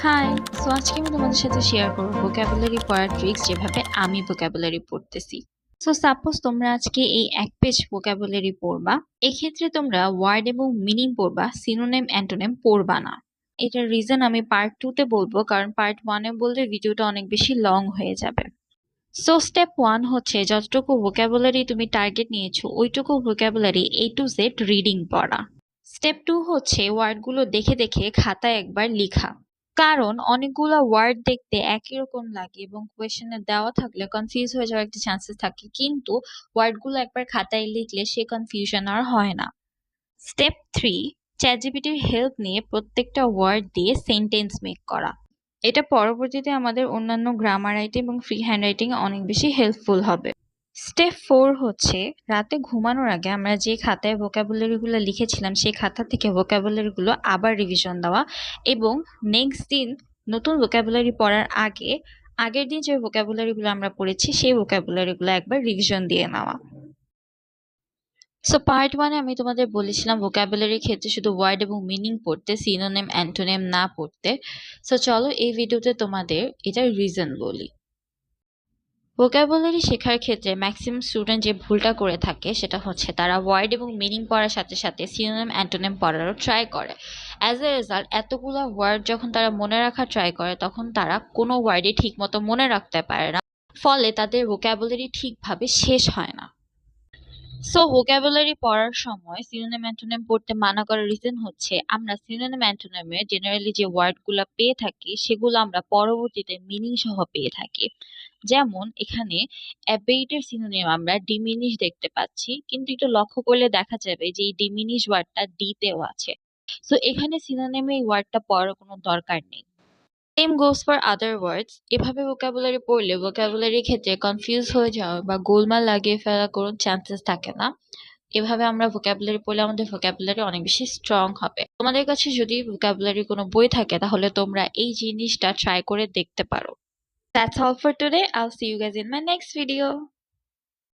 High! আজকে আমি তোমাদের সাথে শেয়ার করব ভোকাবুলারি পড়ার ট্রিক্স যেভাবে আমি ভোকাবুলারি পড়তেছি। সাপোজ তোমরা আজকে এই ১ পেজ ভোকাবুলারি পড়বা। এক্ষেত্রে তোমরা ওয়ার্ড এবং মিনিং পড়বা, সিনোনিম, অ্যান্টোনিম পড়বা না। এটার রিজন আমি পার্ট 2 তে বলবো, কারণ পার্ট 1 এ বললে ভিডিওটা অনেক বেশি লং হয়ে যাবে। স্টেপ 1 হচ্ছে যতটুকু ভোকাবুলারি তুমি টার্গেট নিয়েছো ওইটুকু vocabulary A to Z reading পড়া। স্টেপ 2 হচ্ছে ওয়ার্ডগুলো দেখে দেখে খাতায় একবার লিখা। কারণ অনেকগুলা ওয়ার্ড দেখতে একই রকম লাগে এবং কোয়েশ্চেনে দেওয়া থাকলে কনফিউজ হয়ে যাওয়ার একটা চান্সেস থাকে, কিন্তু ওয়ার্ডগুলো একবার খাতায় লিখলে সে কনফিউশন আর হয় না। স্টেপ 3, চ্যাটজিপিটির হেল্প নিয়ে প্রত্যেকটা ওয়ার্ড দিয়ে সেন্টেন্স মেক করা। এটা পরবর্তীতে আমাদের অন্যান্য গ্রামার রাইটিং এবং ফ্রি হ্যান্ড রাইটিং এ অনেক বেশি হেল্পফুল হবে। স্টেপ 4 হচ্ছে রাতে ঘুমানোর আগে আমরা যে খাতায় ভোকাবুলারি গুলো লিখেছিলাম সেই খাতা থেকে ভোকাবুলারি গুলো আবার রিভিশন দেওয়া এবং নেক্সট দিন নতুন ভোকাবুলারি পড়ার আগে আগের দিন যে ভোকাবুলারি গুলো আমরা পড়েছি সেই ভোকাবুলারি গুলো একবার রিভিশন দিয়ে নেওয়া। পার্ট 1 এ আমি তোমাদের বলেছিলাম ভোকাবুলারির ক্ষেত্রে শুধু ওয়ার্ড এবং মিনিং পড়তে, সিনোনিম, অ্যান্টোনিম না পড়তে। চলো এই ভিডিওতে তোমাদের এটার রিজন বলি। ভোকাবুলারি শেখার ক্ষেত্রে ম্যাক্সিমাম স্টুডেন্ট যে ভুলটা করে থাকে সেটা হচ্ছে তারা ওয়ার্ড এবং মিনিং পড়ার সাথে সাথে সিনোনিম, অ্যান্টোনিম পড়ারও ট্রাই করে। অ্যাজ এ রেজাল্ট এতগুলো ওয়ার্ড যখন তারা মনে রাখার ট্রাই করে তখন তারা কোনো ওয়ার্ডই ঠিক মতো মনে রাখতে পারে না, ফলে তাদের ভোকাবুলারি ঠিকভাবে শেষ হয় না। ভোকাবুলারি পড়ার সময় সিনোনিম, অ্যান্টোনিম পড়তে মানা করার রিজন হচ্ছে আমরা সিনোনিম, অ্যান্টোনিমে জেনারেলি যে ওয়ার্ডগুলো পেয়ে থাকি সেগুলো আমরা পরবর্তীতে মিনিং সহ পেয়ে থাকি। যেমন এখানে অ্যাবেইটের সিনোনিম আমরা ডিমিনিশ দেখতে পাচ্ছি, কিন্তু একটু লক্ষ্য করলে দেখা যাবে যে এই ডিমিনিশ ওয়ার্ডটা ডি তেও আছে। এখানে সিনোনিমে এই ওয়ার্ডটা পড়ার কোনো দরকার নেই। সেম গোস ফর আদার ওয়ার্ডস। এভাবে ভোকাবুলারি পড়লে ভোকাবুলারির ক্ষেত্রে কনফিউজ হয়ে যাওয়া বা গোলমাল লাগিয়ে ফেলার কোনো চান্সেস থাকে না। এভাবে আমরা ভোকাবুলারি পড়লে আমাদের ভোকাবুলারি অনেক বেশি স্ট্রং হবে। তোমাদের কাছে যদি ভোকাবুলারি কোনো বই থাকে তাহলে তোমরা এই জিনিসটা ট্রাই করে দেখতে পারো। That's all for today. I'll see you guys in my next video.